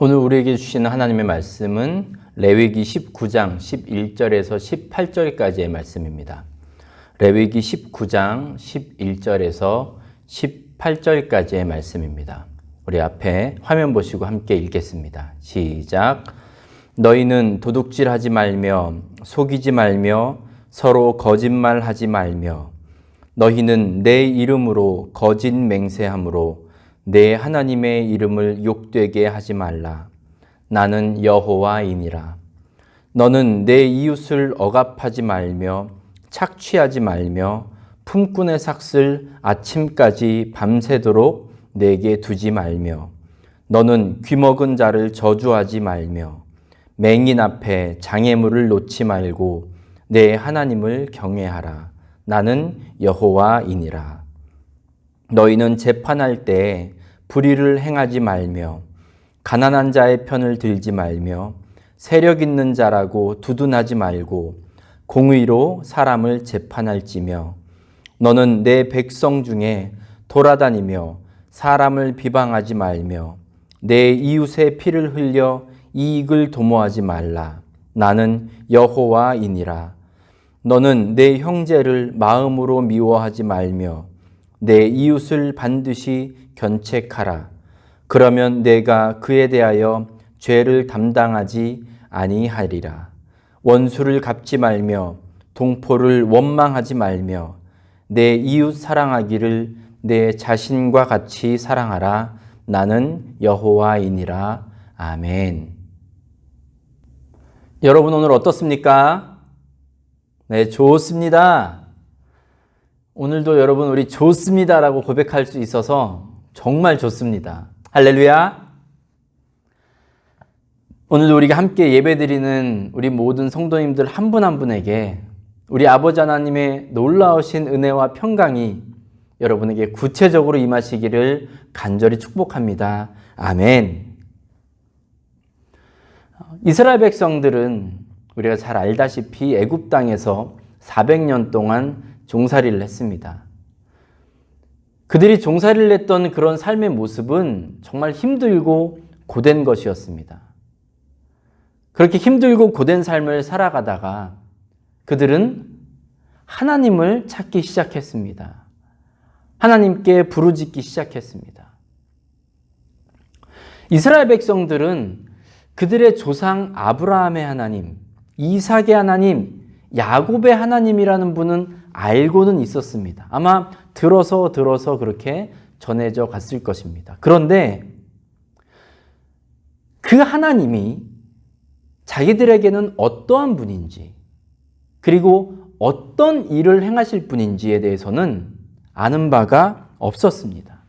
오늘 우리에게 주시는 하나님의 말씀은 레위기 19장 11절에서 18절까지의 말씀입니다. 레위기 19장 11절에서 18절까지의 말씀입니다. 우리 앞에 화면 보시고 함께 읽겠습니다. 시작. 너희는 도둑질하지 말며 속이지 말며 서로 거짓말하지 말며 너희는 내 이름으로 거짓 맹세함으로 내 하나님의 이름을 욕되게 하지 말라. 나는 여호와이니라. 너는 내 이웃을 억압하지 말며 착취하지 말며 품꾼의 삭슬 아침까지 밤새도록 내게 두지 말며 너는 귀먹은 자를 저주하지 말며 맹인 앞에 장애물을 놓지 말고 내 하나님을 경외하라. 나는 여호와이니라. 너희는 재판할 때 불의를 행하지 말며 가난한 자의 편을 들지 말며 세력 있는 자라고 두둔하지 말고 공의로 사람을 재판할지며 너는 내 백성 중에 돌아다니며 사람을 비방하지 말며 내 이웃의 피를 흘려 이익을 도모하지 말라. 나는 여호와이니라. 너는 내 형제를 마음으로 미워하지 말며 내 이웃을 반드시 견책하라. 그러면 내가 그에 대하여 죄를 담당하지 아니하리라. 원수를 갚지 말며 동포를 원망하지 말며 내 이웃 사랑하기를 내 자신과 같이 사랑하라. 나는 여호와이니라. 아멘. 여러분 오늘 어떻습니까? 네, 좋습니다. 오늘도 여러분 우리 좋습니다라고 고백할 수 있어서 정말 좋습니다. 할렐루야. 오늘도 우리가 함께 예배드리는 우리 모든 성도님들 한 분 한 분에게 우리 아버지 하나님의 놀라우신 은혜와 평강이 여러분에게 구체적으로 임하시기를 간절히 축복합니다. 아멘. 이스라엘 백성들은 우리가 잘 알다시피 애굽 땅에서 400년 동안 종살이를 했습니다. 그들이 종살이를 했던 그런 삶의 모습은 정말 힘들고 고된 것이었습니다. 그렇게 힘들고 고된 삶을 살아가다가 그들은 하나님을 찾기 시작했습니다. 하나님께 부르짖기 시작했습니다. 이스라엘 백성들은 그들의 조상 아브라함의 하나님, 이삭의 하나님, 야곱의 하나님이라는 분은 알고는 있었습니다. 아마 들어서 그렇게 전해져 갔을 것입니다. 그런데 그 하나님이 자기들에게는 어떠한 분인지 그리고 어떤 일을 행하실 분인지에 대해서는 아는 바가 없었습니다.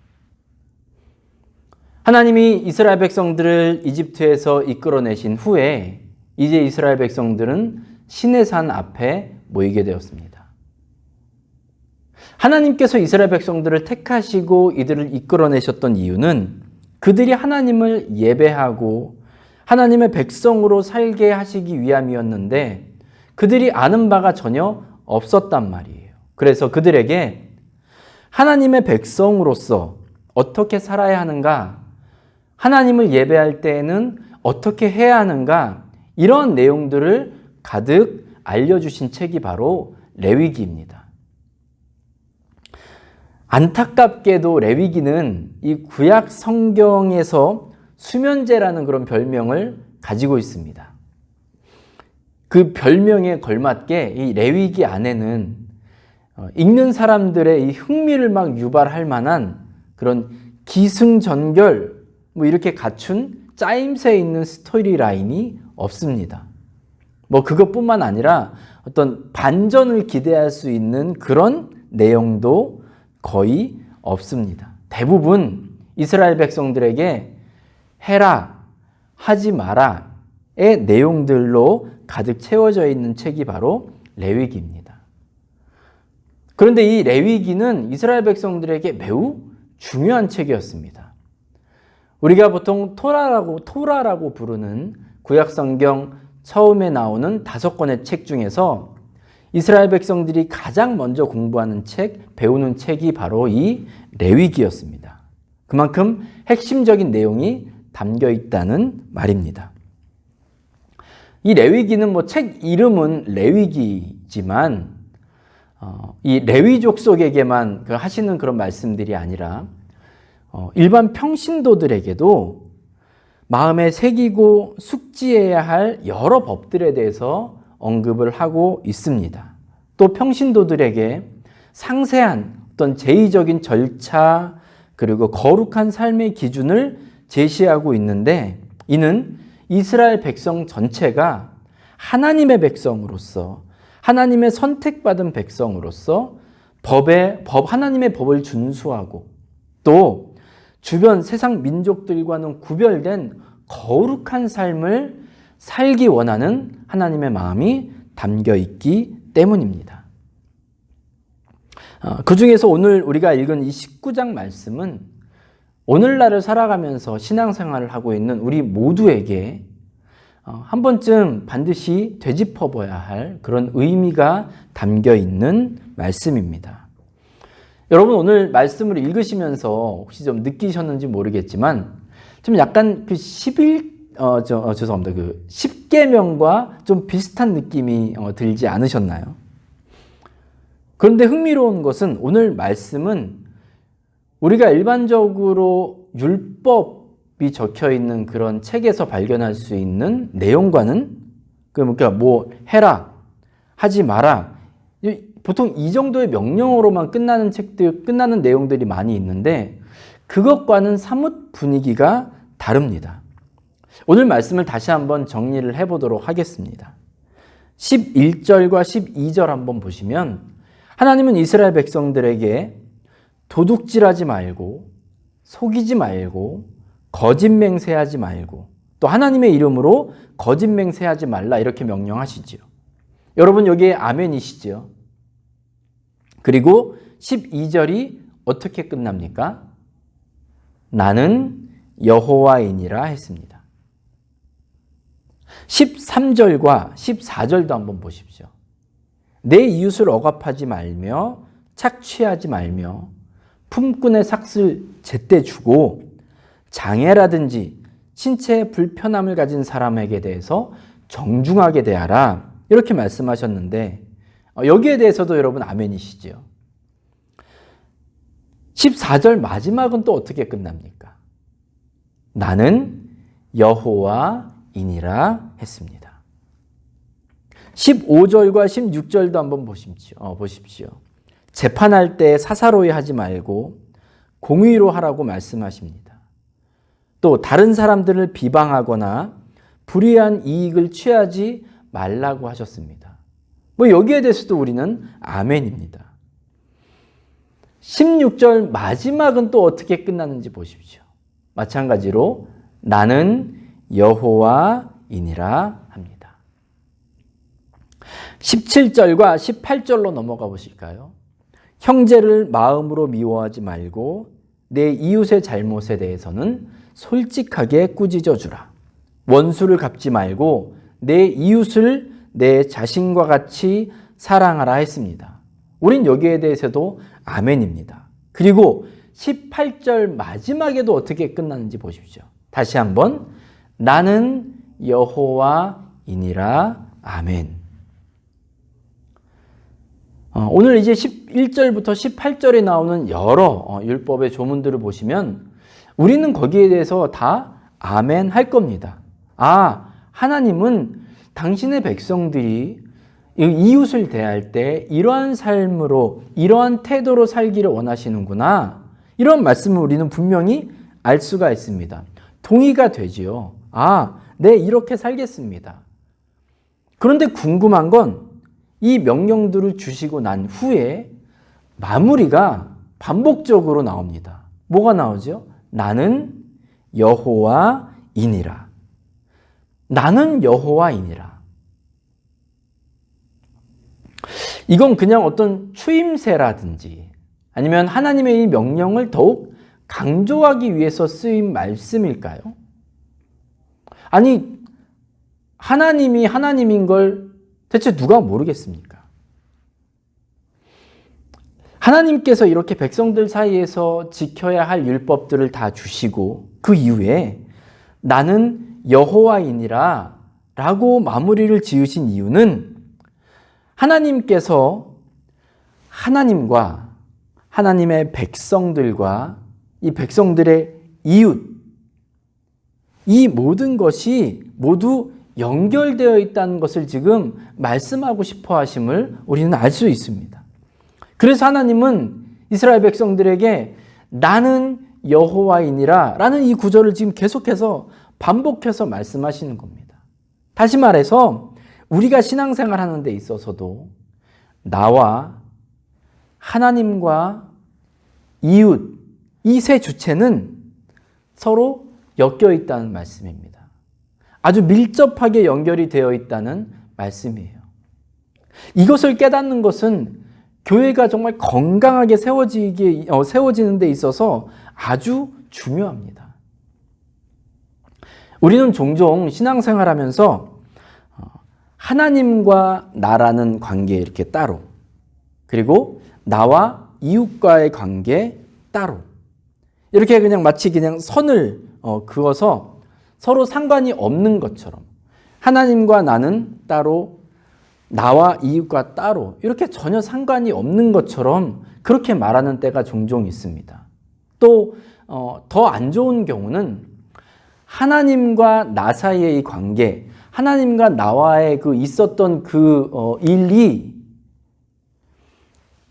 하나님이 이스라엘 백성들을 이집트에서 이끌어내신 후에 이제 이스라엘 백성들은 시내산 앞에 모이게 되었습니다. 하나님께서 이스라엘 백성들을 택하시고 이들을 이끌어내셨던 이유는 그들이 하나님을 예배하고 하나님의 백성으로 살게 하시기 위함이었는데 그들이 아는 바가 전혀 없었단 말이에요. 그래서 그들에게 하나님의 백성으로서 어떻게 살아야 하는가, 하나님을 예배할 때에는 어떻게 해야 하는가, 이런 내용들을 가득 알려주신 책이 바로 레위기입니다. 안타깝게도 레위기는 이 구약 성경에서 수면제라는 그런 별명을 가지고 있습니다. 그 별명에 걸맞게 이 레위기 안에는 읽는 사람들의 이 흥미를 막 유발할 만한 그런 기승전결 이렇게 갖춘 짜임새 있는 스토리 라인이 없습니다. 그것뿐만 아니라 어떤 반전을 기대할 수 있는 그런 내용도 거의 없습니다. 대부분 이스라엘 백성들에게 해라, 하지 마라의 내용들로 가득 채워져 있는 책이 바로 레위기입니다. 그런데 이 레위기는 이스라엘 백성들에게 매우 중요한 책이었습니다. 우리가 보통 토라라고 부르는 구약성경 처음에 나오는 5권의 책 중에서 이스라엘 백성들이 가장 먼저 공부하는 책, 배우는 책이 바로 이 레위기였습니다. 그만큼 핵심적인 내용이 담겨 있다는 말입니다. 이 레위기는 뭐 책 이름은 레위기지만 이 레위 족속에게만 하시는 그런 말씀들이 아니라 일반 평신도들에게도 마음에 새기고 숙지해야 할 여러 법들에 대해서 언급을 하고 있습니다. 또 평신도들에게 상세한 어떤 제의적인 절차 그리고 거룩한 삶의 기준을 제시하고 있는데 이는 이스라엘 백성 전체가 하나님의 백성으로서 하나님의 선택받은 백성으로서 하나님의 법을 준수하고 또 주변 세상 민족들과는 구별된 거룩한 삶을 살기 원하는 하나님의 마음이 담겨 있기 때문입니다. 그 중에서 오늘 우리가 읽은 이 19장 말씀은 오늘날을 살아가면서 신앙생활을 하고 있는 우리 모두에게 한 번쯤 반드시 되짚어봐야 할 그런 의미가 담겨 있는 말씀입니다. 여러분 오늘 말씀을 읽으시면서 혹시 좀 느끼셨는지 모르겠지만 좀 약간 그 10계명과 좀 비슷한 느낌이 들지 않으셨나요? 그런데 흥미로운 것은 오늘 말씀은 우리가 일반적으로 율법이 적혀 있는 그런 책에서 발견할 수 있는 내용과는 그러니까 뭐 해라, 하지 마라 보통 이 정도의 명령어로만 끝나는 내용들이 많이 있는데 그것과는 사뭇 분위기가 다릅니다. 오늘 말씀을 다시 한번 정리를 해보도록 하겠습니다. 11절과 12절 한번 보시면 하나님은 이스라엘 백성들에게 도둑질하지 말고 속이지 말고 거짓 맹세하지 말고 또 하나님의 이름으로 거짓 맹세하지 말라 이렇게 명령하시지요. 여러분 여기에 아멘이시죠? 그리고 12절이 어떻게 끝납니까? 나는 여호와이니라 했습니다. 13절과 14절도 한번 보십시오. 내 이웃을 억압하지 말며 착취하지 말며 품꾼의 삭슬 제때 주고 장애라든지 신체에 불편함을 가진 사람에게 대해서 정중하게 대하라 이렇게 말씀하셨는데 여기에 대해서도 여러분 아멘이시죠? 14절 마지막은 또 어떻게 끝납니까? 나는 여호와이니라 했습니다. 15절과 16절도 한번 보십시오. 재판할 때 사사로이 하지 말고 공의로 하라고 말씀하십니다. 또 다른 사람들을 비방하거나 불의한 이익을 취하지 말라고 하셨습니다. 뭐 여기에 대해서도 우리는 아멘입니다. 16절 마지막은 또 어떻게 끝나는지 보십시오. 마찬가지로 나는 여호와이니라 합니다. 17절과 18절로 넘어가 보실까요? 형제를 마음으로 미워하지 말고 내 이웃의 잘못에 대해서는 솔직하게 꾸짖어 주라. 원수를 갚지 말고 내 이웃을 내 자신과 같이 사랑하라 했습니다. 우린 여기에 대해서도 아멘입니다. 그리고 18절 마지막에도 어떻게 끝나는지 보십시오. 다시 한번 나는 여호와이니라 아멘. 오늘 이제 11절부터 18절에 나오는 여러 율법의 조문들을 보시면 우리는 거기에 대해서 다 아멘 할 겁니다. 하나님은 당신의 백성들이 이웃을 대할 때 이러한 삶으로 이러한 태도로 살기를 원하시는구나. 이런 말씀을 우리는 분명히 알 수가 있습니다. 동의가 되지요. 네, 이렇게 살겠습니다. 그런데 궁금한 건 이 명령들을 주시고 난 후에 마무리가 반복적으로 나옵니다. 뭐가 나오죠? 나는 여호와이니라. 나는 여호와이니라. 이건 그냥 어떤 추임새라든지 아니면 하나님의 이 명령을 더욱 강조하기 위해서 쓰인 말씀일까요? 아니, 하나님이 하나님인 걸 대체 누가 모르겠습니까? 하나님께서 이렇게 백성들 사이에서 지켜야 할 율법들을 다 주시고 그 이후에 나는 여호와이니라 라고 마무리를 지으신 이유는 하나님께서 하나님과 하나님의 백성들과 이 백성들의 이웃, 이 모든 것이 모두 연결되어 있다는 것을 지금 말씀하고 싶어 하심을 우리는 알 수 있습니다. 그래서 하나님은 이스라엘 백성들에게 나는 여호와이니라 라는 이 구절을 지금 계속해서 반복해서 말씀하시는 겁니다. 다시 말해서 우리가 신앙생활 하는 데 있어서도 나와 하나님과 이웃, 이 세 주체는 서로 엮여 있다는 말씀입니다. 아주 밀접하게 연결이 되어 있다는 말씀이에요. 이것을 깨닫는 것은 교회가 정말 건강하게 세워지는 데 있어서 아주 중요합니다. 우리는 종종 신앙생활하면서 하나님과 나라는 관계 이렇게 따로, 그리고 나와 이웃과의 관계 따로, 이렇게 그냥 마치 그냥 선을 그어서 서로 상관이 없는 것처럼 하나님과 나는 따로, 나와 이웃과 따로 이렇게 전혀 상관이 없는 것처럼 그렇게 말하는 때가 종종 있습니다. 또 더 안 좋은 경우는 하나님과 나 사이의 이 관계, 하나님과 나와의 그 있었던 그 일이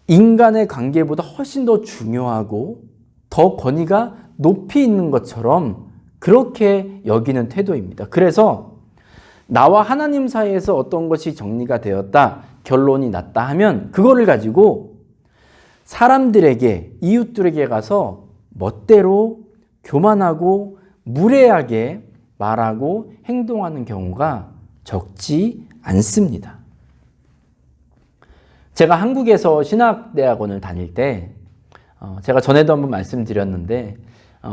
인간의 관계보다 훨씬 더 중요하고 더 권위가 높이 있는 것처럼 그렇게 여기는 태도입니다. 그래서 나와 하나님 사이에서 어떤 것이 정리가 되었다, 결론이 났다 하면 그거를 가지고 사람들에게, 이웃들에게 가서 멋대로 교만하고 무례하게 말하고 행동하는 경우가 적지 않습니다. 제가 한국에서 신학대학원을 다닐 때 제가 전에도 한번 말씀드렸는데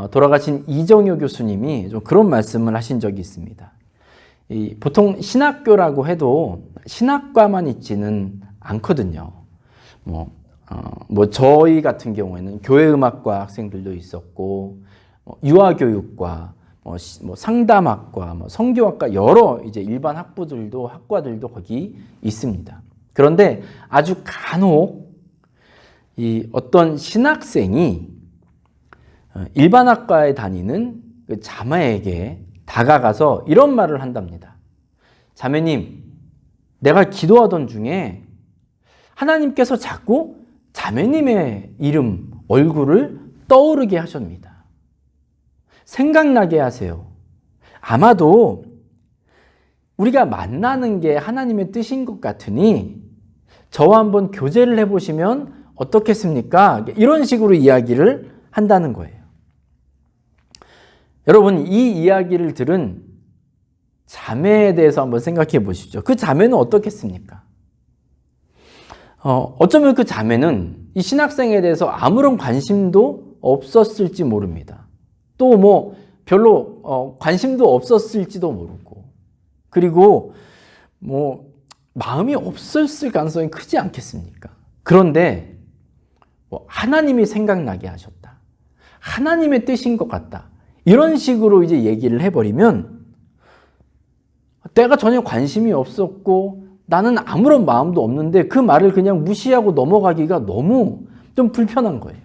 돌아가신 이정효 교수님이 좀 그런 말씀을 하신 적이 있습니다. 보통 신학교라고 해도 신학과만 있지는 않거든요. 저희 같은 경우에는 교회음악과 학생들도 있었고, 유아교육과, 상담학과, 성교학과 여러 이제 일반 학과들도 거기 있습니다. 그런데 아주 간혹 이 어떤 신학생이 일반 학과에 다니는 그 자매에게 다가가서 이런 말을 한답니다. 자매님, 내가 기도하던 중에 하나님께서 자꾸 자매님의 이름, 얼굴을 떠오르게 하십니다. 생각나게 하세요. 아마도 우리가 만나는 게 하나님의 뜻인 것 같으니 저와 한번 교제를 해보시면 어떻겠습니까? 이런 식으로 이야기를 한다는 거예요. 여러분, 이 이야기를 들은 자매에 대해서 한번 생각해 보십시오. 그 자매는 어떻겠습니까? 어쩌면 그 자매는 이 신학생에 대해서 아무런 관심도 없었을지 모릅니다. 또 별로 관심도 없었을지도 모르고, 그리고 마음이 없었을 가능성이 크지 않겠습니까? 그런데 하나님이 생각나게 하셨다, 하나님의 뜻인 것 같다, 이런 식으로 이제 얘기를 해버리면 내가 전혀 관심이 없었고 나는 아무런 마음도 없는데 그 말을 그냥 무시하고 넘어가기가 너무 좀 불편한 거예요.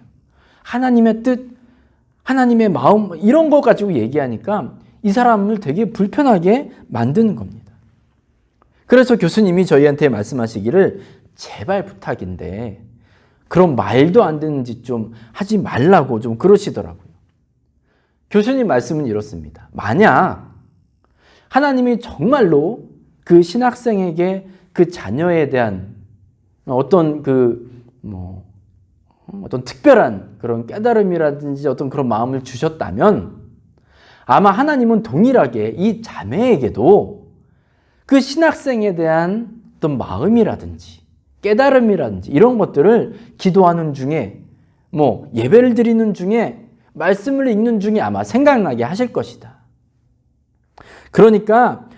하나님의 뜻, 하나님의 마음, 이런 거 가지고 얘기하니까 이 사람을 되게 불편하게 만드는 겁니다. 그래서 교수님이 저희한테 말씀하시기를 제발 부탁인데 그런 말도 안 되는 짓 좀 하지 말라고 좀 그러시더라고요. 교수님 말씀은 이렇습니다. 만약 하나님이 정말로 그 신학생에게 그 자녀에 대한 어떤 어떤 특별한 그런 깨달음이라든지 어떤 그런 마음을 주셨다면 아마 하나님은 동일하게 이 자매에게도 그 신학생에 대한 어떤 마음이라든지 깨달음이라든지 이런 것들을 기도하는 중에 예배를 드리는 중에 말씀을 읽는 중에 아마 생각나게 하실 것이다. 그러니까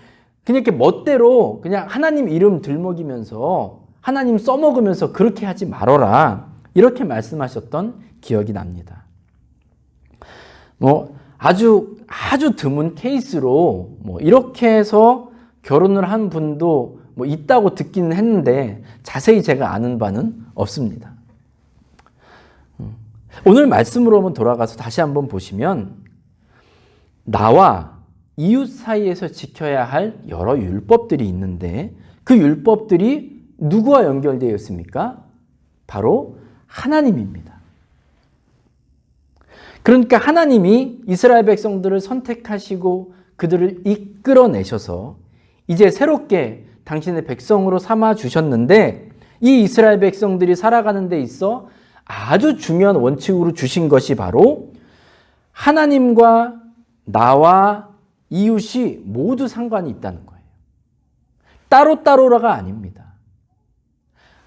그냥 이렇게 멋대로 그냥 하나님 이름 들먹이면서 하나님 써먹으면서 그렇게 하지 말어라, 이렇게 말씀하셨던 기억이 납니다. 아주 아주 드문 케이스로 뭐 이렇게 해서 결혼을 한 분도 뭐 있다고 듣기는 했는데 자세히 제가 아는 바는 없습니다. 오늘 말씀으로 한번 돌아가서 다시 한번 보시면 나와 이웃 사이에서 지켜야 할 여러 율법들이 있는데 그 율법들이 누구와 연결되어 있습니까? 바로 하나님입니다. 그러니까 하나님이 이스라엘 백성들을 선택하시고 그들을 이끌어내셔서 이제 새롭게 당신의 백성으로 삼아 주셨는데 이 이스라엘 백성들이 살아가는 데 있어 아주 중요한 원칙으로 주신 것이 바로 하나님과 나와 이웃이 모두 상관이 있다는 거예요. 따로따로라가 아닙니다.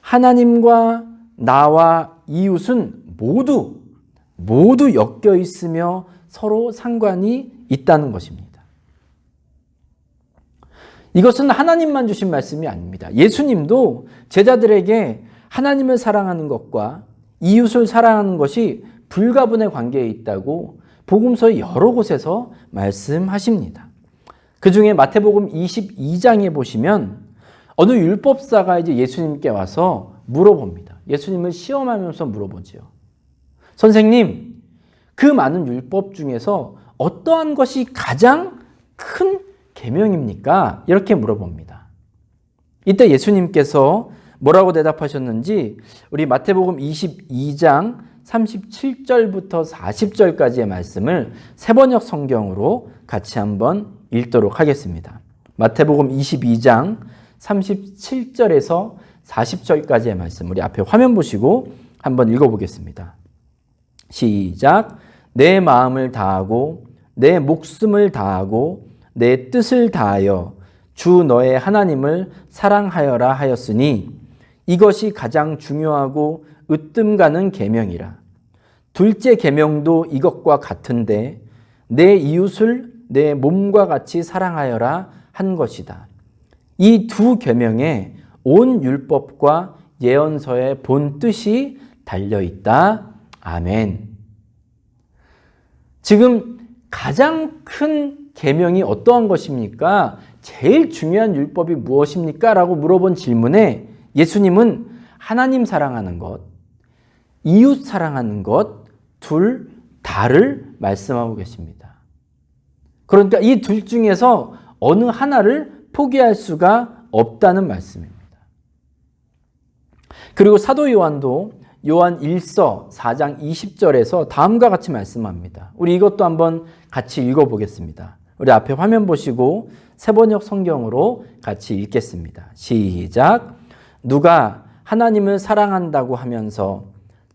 하나님과 나와 이웃은 모두 엮여 있으며 서로 상관이 있다는 것입니다. 이것은 하나님만 주신 말씀이 아닙니다. 예수님도 제자들에게 하나님을 사랑하는 것과 이웃을 사랑하는 것이 불가분의 관계에 있다고 복음서의 여러 곳에서 말씀하십니다. 그 중에 마태복음 22장에 보시면 어느 율법사가 이제 예수님께 와서 물어봅니다. 예수님을 시험하면서 물어보지요. 선생님, 그 많은 율법 중에서 어떠한 것이 가장 큰 계명입니까? 이렇게 물어봅니다. 이때 예수님께서 뭐라고 대답하셨는지 우리 마태복음 22장 37절부터 40절까지의 말씀을 세번역 성경으로 같이 한번 읽도록 하겠습니다. 마태복음 22장 37절에서 40절까지의 말씀 우리 앞에 화면 보시고 한번 읽어보겠습니다. 시작. 내 마음을 다하고 내 목숨을 다하고 내 뜻을 다하여 주 너의 하나님을 사랑하여라 하였으니 이것이 가장 중요하고 으뜸 가는 계명이라. 둘째 계명도 이것과 같은데 내 이웃을 내 몸과 같이 사랑하여라 한 것이다. 이 두 계명에 온 율법과 예언서의 본 뜻이 달려 있다. 아멘. 지금 가장 큰 계명이 어떠한 것입니까? 제일 중요한 율법이 무엇입니까? 라고 물어본 질문에 예수님은 하나님 사랑하는 것, 이웃 사랑하는 것, 둘 다를 말씀하고 계십니다. 그러니까 이 둘 중에서 어느 하나를 포기할 수가 없다는 말씀입니다. 그리고 사도 요한도 요한 1서 4장 20절에서 다음과 같이 말씀합니다. 우리 이것도 한번 같이 읽어보겠습니다. 우리 앞에 화면 보시고 세번역 성경으로 같이 읽겠습니다. 시작. 누가 하나님을 사랑한다고 하면서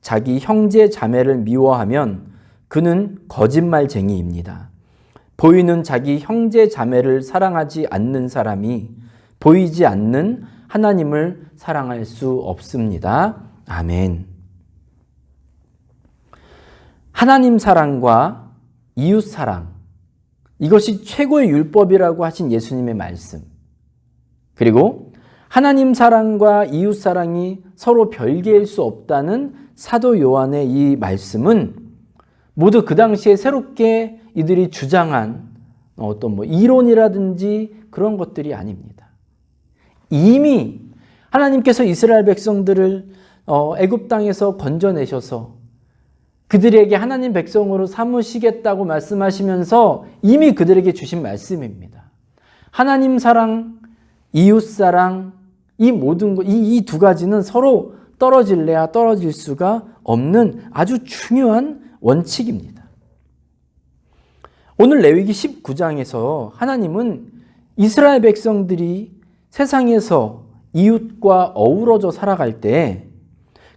자기 형제 자매를 미워하면 그는 거짓말쟁이입니다. 보이는 자기 형제 자매를 사랑하지 않는 사람이 보이지 않는 하나님을 사랑할 수 없습니다. 아멘. 하나님 사랑과 이웃 사랑, 이것이 최고의 율법이라고 하신 예수님의 말씀. 그리고 하나님 사랑과 이웃 사랑이 서로 별개일 수 없다는 사도 요한의 이 말씀은 모두 그 당시에 새롭게 이들이 주장한 어떤 이론이라든지 그런 것들이 아닙니다. 이미 하나님께서 이스라엘 백성들을 애굽 땅에서 건져내셔서 그들에게 하나님 백성으로 삼으시겠다고 말씀하시면서 이미 그들에게 주신 말씀입니다. 하나님 사랑, 이웃 사랑, 이 모든 것, 이 두 가지는 서로 떨어질래야 떨어질 수가 없는 아주 중요한 원칙입니다. 오늘 레위기 19장에서 하나님은 이스라엘 백성들이 세상에서 이웃과 어우러져 살아갈 때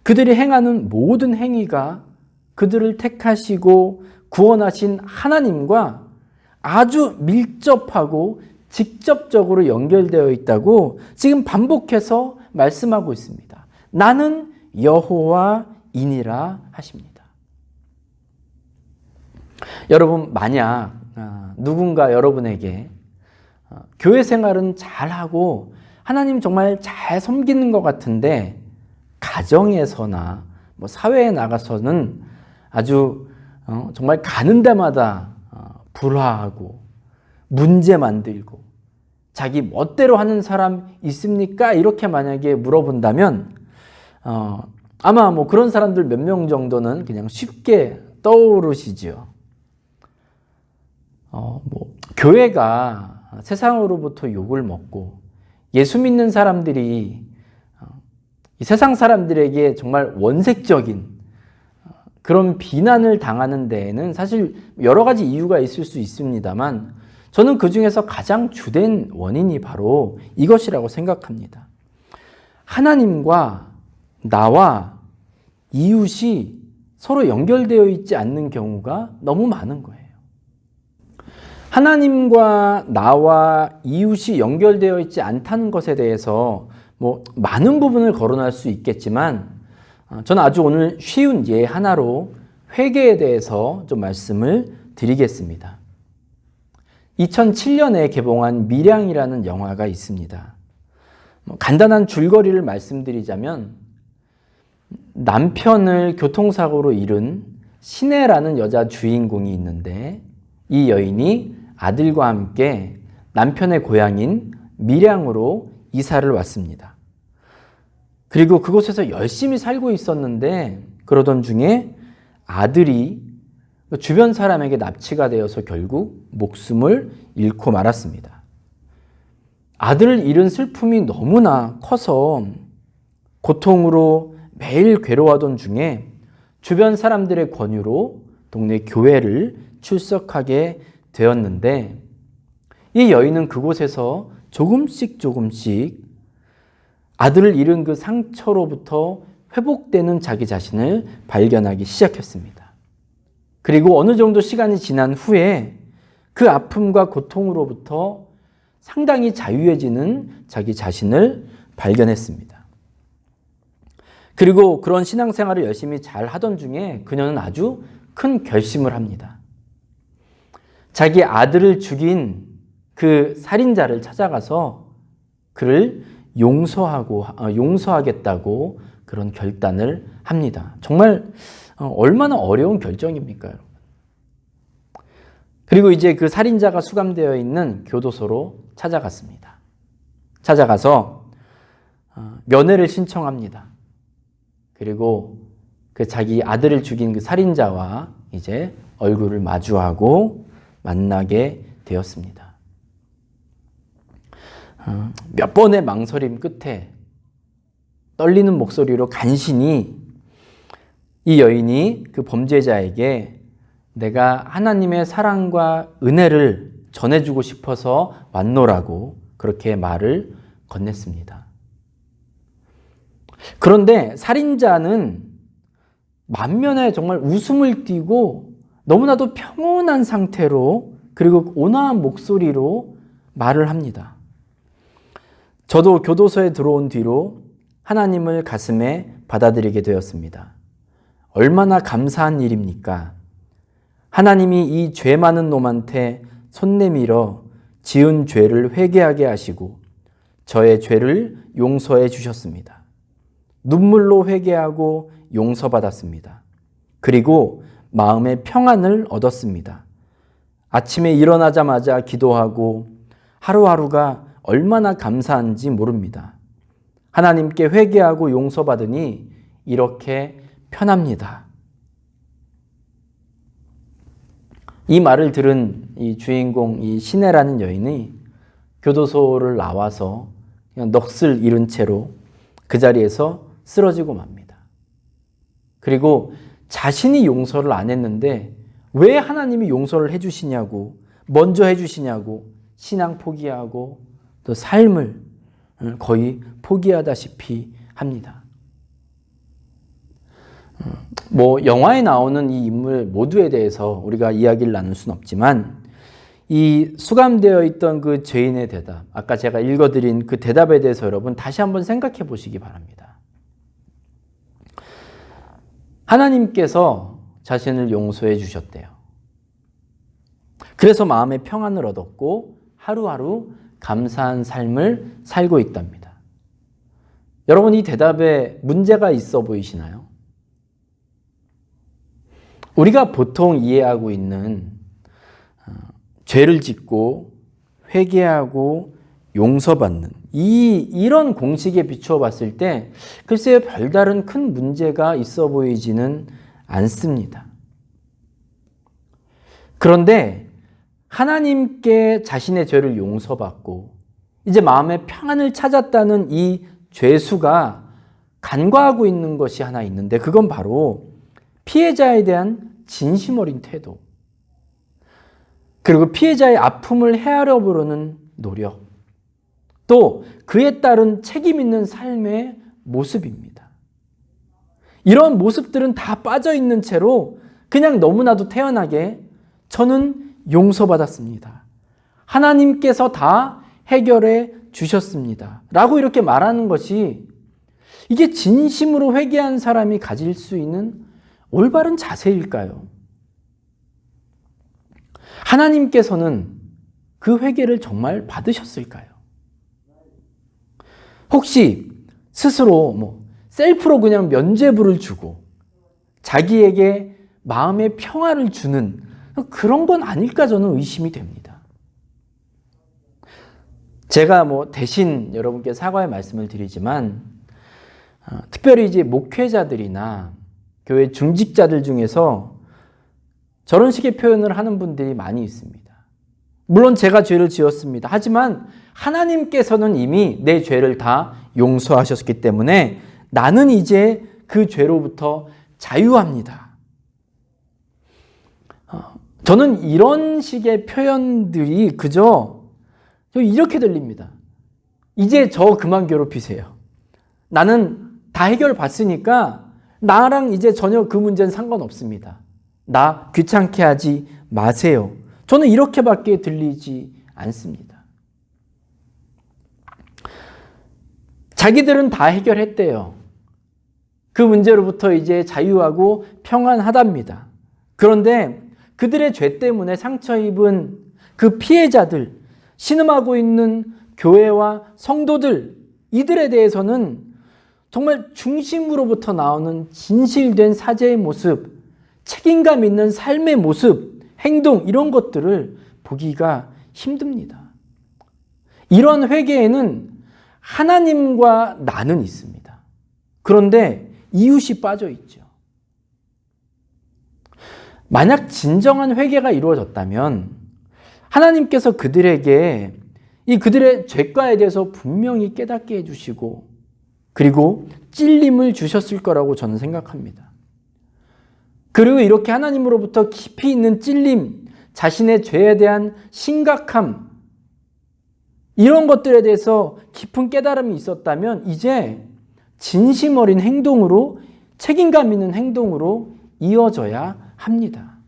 그들이 행하는 모든 행위가 그들을 택하시고 구원하신 하나님과 아주 밀접하고 직접적으로 연결되어 있다고 지금 반복해서 말씀하고 있습니다. 나는 여호와이니라 하십니다. 여러분, 만약 누군가 여러분에게 교회 생활은 잘하고 하나님 정말 잘 섬기는 것 같은데 가정에서나 사회에 나가서는 아주 정말 가는 데마다 불화하고 문제 만들고 자기 멋대로 하는 사람 있습니까? 이렇게 만약에 물어본다면 아마 뭐 그런 사람들 몇 명 정도는 그냥 쉽게 떠오르시죠. 교회가 세상으로부터 욕을 먹고 예수 믿는 사람들이 이 세상 사람들에게 정말 원색적인 그런 비난을 당하는 데에는 사실 여러 가지 이유가 있을 수 있습니다만 저는 그 중에서 가장 주된 원인이 바로 이것이라고 생각합니다. 하나님과 나와 이웃이 서로 연결되어 있지 않는 경우가 너무 많은 거예요. 하나님과 나와 이웃이 연결되어 있지 않다는 것에 대해서 많은 부분을 거론할 수 있겠지만 저는 아주 오늘 쉬운 예 하나로 회개에 대해서 좀 말씀을 드리겠습니다. 2007년에 개봉한 밀양이라는 영화가 있습니다. 간단한 줄거리를 말씀드리자면 남편을 교통사고로 잃은 신혜라는 여자 주인공이 있는데 이 여인이 아들과 함께 남편의 고향인 밀양으로 이사를 왔습니다. 그리고 그곳에서 열심히 살고 있었는데 그러던 중에 아들이 주변 사람에게 납치가 되어서 결국 목숨을 잃고 말았습니다. 아들을 잃은 슬픔이 너무나 커서 고통으로 매일 괴로워하던 중에 주변 사람들의 권유로 동네 교회를 출석하게 되었는데 이 여인은 그곳에서 조금씩 아들을 잃은 그 상처로부터 회복되는 자기 자신을 발견하기 시작했습니다. 그리고 어느 정도 시간이 지난 후에 그 아픔과 고통으로부터 상당히 자유해지는 자기 자신을 발견했습니다. 그리고 그런 신앙생활을 열심히 잘 하던 중에 그녀는 아주 큰 결심을 합니다. 자기 아들을 죽인 그 살인자를 찾아가서 그를 용서하겠다고 그런 결단을 합니다. 정말 얼마나 어려운 결정입니까, 여러분? 그리고 이제 그 살인자가 수감되어 있는 교도소로 찾아갔습니다. 찾아가서 면회를 신청합니다. 그리고 그 자기 아들을 죽인 그 살인자와 이제 얼굴을 마주하고 만나게 되었습니다. 몇 번의 망설임 끝에 떨리는 목소리로 간신히 이 여인이 그 범죄자에게 내가 하나님의 사랑과 은혜를 전해주고 싶어서 왔노라고 그렇게 말을 건넸습니다. 그런데 살인자는 만면에 정말 웃음을 띠고 너무나도 평온한 상태로 그리고 온화한 목소리로 말을 합니다. 저도 교도소에 들어온 뒤로 하나님을 가슴에 받아들이게 되었습니다. 얼마나 감사한 일입니까? 하나님이 이 죄 많은 놈한테 손 내밀어 지은 죄를 회개하게 하시고 저의 죄를 용서해 주셨습니다. 눈물로 회개하고 용서받았습니다. 그리고 마음의 평안을 얻었습니다. 아침에 일어나자마자 기도하고 하루하루가 얼마나 감사한지 모릅니다. 하나님께 회개하고 용서받으니 이렇게 편합니다. 이 말을 들은 이 주인공, 이 신혜라는 여인이 교도소를 나와서 그냥 넋을 잃은 채로 그 자리에서 쓰러지고 맙니다. 그리고 자신이 용서를 안 했는데 왜 하나님이 용서를 해주시냐고, 먼저 해주시냐고 신앙 포기하고 또 삶을 거의 포기하다시피 합니다. 영화에 나오는 이 인물 모두에 대해서 우리가 이야기를 나눌 수는 없지만 이 수감되어 있던 그 죄인의 대답, 아까 제가 읽어드린 그 대답에 대해서 여러분 다시 한번 생각해 보시기 바랍니다. 하나님께서 자신을 용서해 주셨대요. 그래서 마음의 평안을 얻었고 하루하루 감사한 삶을 살고 있답니다. 여러분 이 대답에 문제가 있어 보이시나요? 우리가 보통 이해하고 있는 죄를 짓고 회개하고 용서받는 이런 공식에 비추어 봤을 때 글쎄요, 별다른 큰 문제가 있어 보이지는 않습니다. 그런데 하나님께 자신의 죄를 용서받고 이제 마음의 평안을 찾았다는 이 죄수가 간과하고 있는 것이 하나 있는데, 그건 바로 피해자에 대한 진심 어린 태도, 그리고 피해자의 아픔을 헤아려 보려는 노력, 또 그에 따른 책임 있는 삶의 모습입니다. 이런 모습들은 다 빠져 있는 채로 그냥 너무나도 태연하게 저는 용서받았습니다, 하나님께서 다 해결해 주셨습니다 라고 이렇게 말하는 것이, 이게 진심으로 회개한 사람이 가질 수 있는 올바른 자세일까요? 하나님께서는 그 회개를 정말 받으셨을까요? 혹시 스스로 셀프로 그냥 면죄부를 주고 자기에게 마음의 평화를 주는 그런 건 아닐까 저는 의심이 됩니다. 제가 대신 여러분께 사과의 말씀을 드리지만, 특별히 이제 목회자들이나 교회 중직자들 중에서 저런 식의 표현을 하는 분들이 많이 있습니다. 물론 제가 죄를 지었습니다, 하지만 하나님께서는 이미 내 죄를 다 용서하셨기 때문에 나는 이제 그 죄로부터 자유합니다. 저는 이런 식의 표현들이 그저 이렇게 들립니다. 이제 저 그만 괴롭히세요. 나는 다 해결받으니까 나랑 이제 전혀 그 문제는 상관없습니다. 나 귀찮게 하지 마세요. 저는 이렇게밖에 들리지 않습니다. 자기들은 다 해결했대요. 그 문제로부터 이제 자유하고 평안하답니다. 그런데 그들의 죄 때문에 상처 입은 그 피해자들, 신음하고 있는 교회와 성도들, 이들에 대해서는 정말 중심으로부터 나오는 진실된 사죄의 모습, 책임감 있는 삶의 모습, 행동, 이런 것들을 보기가 힘듭니다. 이런 회개에는 하나님과 나는 있습니다. 그런데 이웃이 빠져 있죠. 만약 진정한 회개가 이루어졌다면 하나님께서 그들에게 그들의 죄과에 대해서 분명히 깨닫게 해주시고, 그리고 찔림을 주셨을 거라고 저는 생각합니다. 그리고 이렇게 하나님으로부터 깊이 있는 찔림, 자신의 죄에 대한 심각함, 이런 것들에 대해서 깊은 깨달음이 있었다면 이제 진심 어린 행동으로, 책임감 있는 행동으로 이어져야 합니다.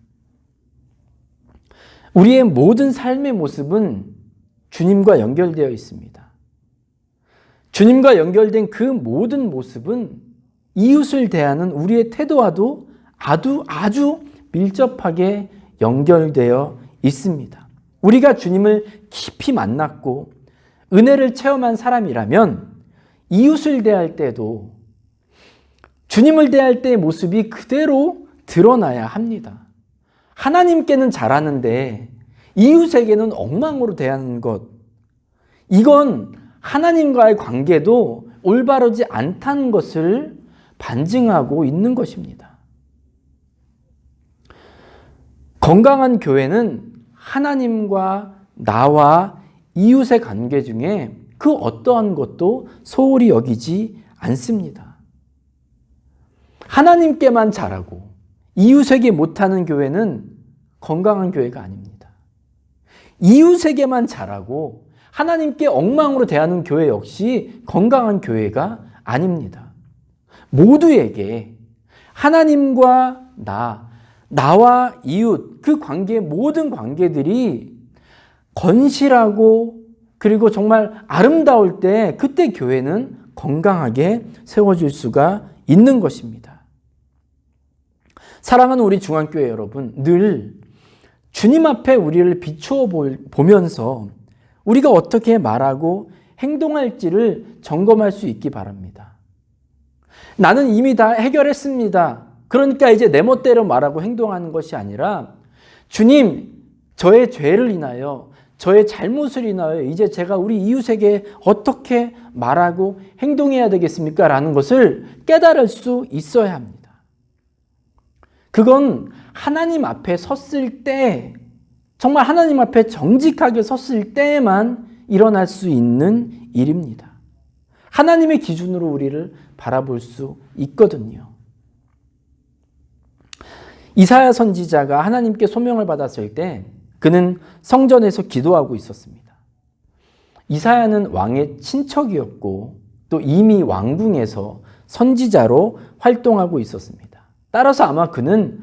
우리의 모든 삶의 모습은 주님과 연결되어 있습니다. 주님과 연결된 그 모든 모습은 이웃을 대하는 우리의 태도와도 아주 밀접하게 연결되어 있습니다. 우리가 주님을 깊이 만났고 은혜를 체험한 사람이라면 이웃을 대할 때도 주님을 대할 때의 모습이 그대로 드러나야 합니다. 하나님께는 잘하는데 이웃에게는 엉망으로 대하는 것, 이건 하나님과의 관계도 올바르지 않다는 것을 반증하고 있는 것입니다. 건강한 교회는 하나님과 나와 이웃의 관계 중에 그 어떠한 것도 소홀히 여기지 않습니다. 하나님께만 잘하고 이웃에게 못하는 교회는 건강한 교회가 아닙니다. 이웃에게만 잘하고 하나님께 엉망으로 대하는 교회 역시 건강한 교회가 아닙니다. 모두에게 하나님과 나와 이웃, 그 관계, 모든 관계들이 건실하고 그리고 정말 아름다울 때 그때 교회는 건강하게 세워질 수가 있는 것입니다. 사랑하는 우리 중앙교회 여러분, 늘 주님 앞에 우리를 비추어 보면서 우리가 어떻게 말하고 행동할지를 점검할 수 있기 바랍니다. 나는 이미 다 해결했습니다. 그러니까 이제 내 멋대로 말하고 행동하는 것이 아니라, 주님, 저의 죄를 인하여, 저의 잘못을 인하여 이제 제가 우리 이웃에게 어떻게 말하고 행동해야 되겠습니까? 라는 것을 깨달을 수 있어야 합니다. 그건 하나님 앞에 섰을 때, 정말 하나님 앞에 정직하게 섰을 때에만 일어날 수 있는 일입니다. 하나님의 기준으로 우리를 바라볼 수 있거든요. 이사야 선지자가 하나님께 소명을 받았을 때 그는 성전에서 기도하고 있었습니다. 이사야는 왕의 친척이었고 또 이미 왕궁에서 선지자로 활동하고 있었습니다. 따라서 아마 그는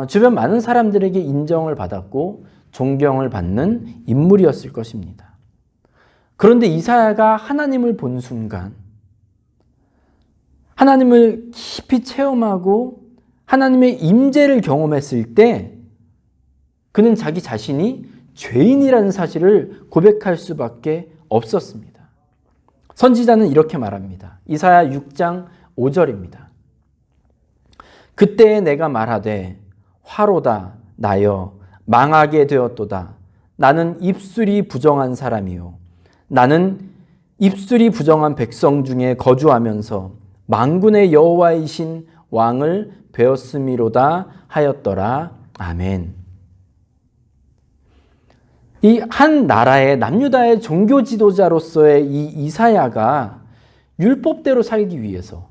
주변 많은 사람들에게 인정을 받았고 존경을 받는 인물이었을 것입니다. 그런데 이사야가 하나님을 본 순간, 하나님을 깊이 체험하고 하나님의 임재를 경험했을 때 그는 자기 자신이 죄인이라는 사실을 고백할 수밖에 없었습니다. 선지자는 이렇게 말합니다. 이사야 6장 5절입니다. 그때에 내가 말하되 화로다 나여 망하게 되었도다. 나는 입술이 부정한 사람이요 나는 입술이 부정한 백성 중에 거주하면서 만군의 여호와이신 왕을 배웠음이로다 하였더라. 아멘. 이 한 나라의 남유다의 종교 지도자로서의 이 이사야가 율법대로 살기 위해서,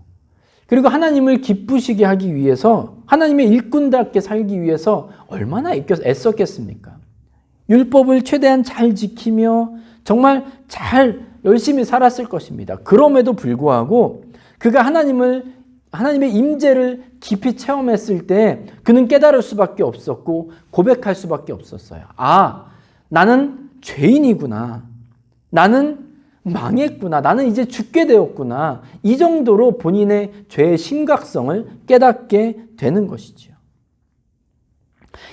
그리고 하나님을 기쁘시게 하기 위해서, 하나님의 일꾼답게 살기 위해서 얼마나 애썼겠습니까? 율법을 최대한 잘 지키며 정말 잘 열심히 살았을 것입니다. 그럼에도 불구하고 그가 하나님의 임재를 깊이 체험했을 때 그는 깨달을 수밖에 없었고 고백할 수밖에 없었어요. 아, 나는 죄인이구나. 나는 망했구나. 나는 이제 죽게 되었구나. 이 정도로 본인의 죄의 심각성을 깨닫게 되는 것이죠.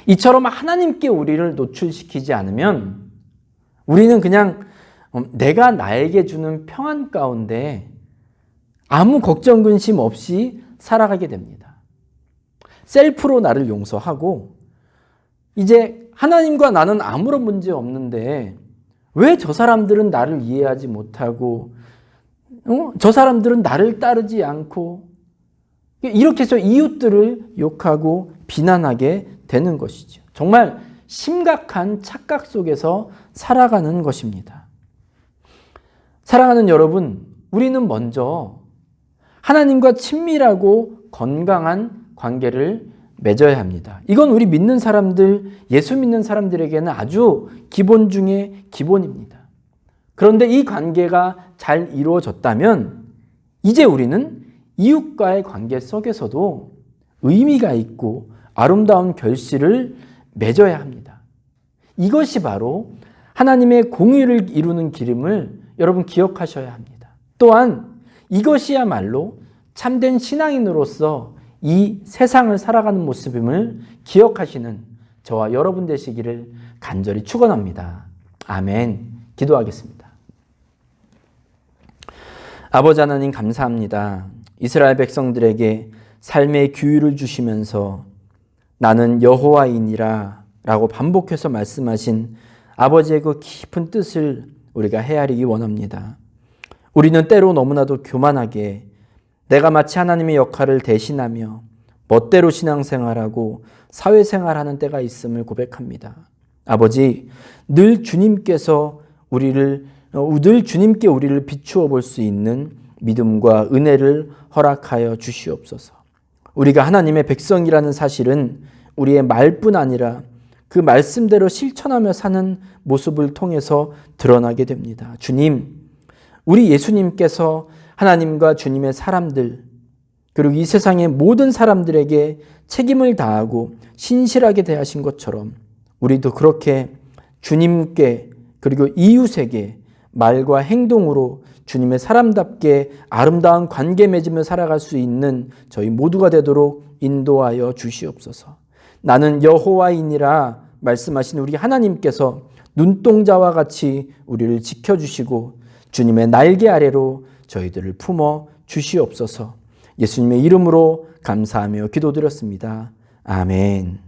이처럼 하나님께 우리를 노출시키지 않으면 우리는 그냥 내가 나에게 주는 평안 가운데 아무 걱정 근심 없이 살아가게 됩니다. 셀프로 나를 용서하고 이제 하나님과 나는 아무런 문제 없는데 왜 저 사람들은 나를 이해하지 못하고 저 사람들은 나를 따르지 않고 이렇게 해서 이웃들을 욕하고 비난하게 되는 것이죠. 정말 심각한 착각 속에서 살아가는 것입니다. 사랑하는 여러분, 우리는 먼저 하나님과 친밀하고 건강한 관계를 맺어야 합니다. 이건 우리 믿는 사람들, 예수 믿는 사람들에게는 아주 기본 중에 기본입니다. 그런데 이 관계가 잘 이루어졌다면 이제 우리는 이웃과의 관계 속에서도 의미가 있고 아름다운 결실을 맺어야 합니다. 이것이 바로 하나님의 공의를 이루는 길임을 여러분 기억하셔야 합니다. 또한 이것이야말로 참된 신앙인으로서 이 세상을 살아가는 모습임을 기억하시는 저와 여러분 되시기를 간절히 축원합니다. 아멘. 기도하겠습니다. 아버지 하나님 감사합니다. 이스라엘 백성들에게 삶의 규율을 주시면서 나는 여호와이니라 라고 반복해서 말씀하신 아버지의 그 깊은 뜻을 우리가 헤아리기 원합니다. 우리는 때로 너무나도 교만하게 내가 마치 하나님의 역할을 대신하며 멋대로 신앙생활하고 사회생활하는 때가 있음을 고백합니다. 아버지, 늘 주님께 우리를 비추어 볼 수 있는 믿음과 은혜를 허락하여 주시옵소서. 우리가 하나님의 백성이라는 사실은 우리의 말뿐 아니라 그 말씀대로 실천하며 사는 모습을 통해서 드러나게 됩니다. 주님, 우리 예수님께서 하나님과 주님의 사람들, 그리고 이 세상의 모든 사람들에게 책임을 다하고 신실하게 대하신 것처럼 우리도 그렇게 주님께 그리고 이웃에게 말과 행동으로 주님의 사람답게 아름다운 관계 맺으며 살아갈 수 있는 저희 모두가 되도록 인도하여 주시옵소서. 나는 여호와이니라 말씀하신 우리 하나님께서 눈동자와 같이 우리를 지켜주시고 주님의 날개 아래로 저희들을 품어 주시옵소서. 예수님의 이름으로 감사하며 기도드렸습니다. 아멘.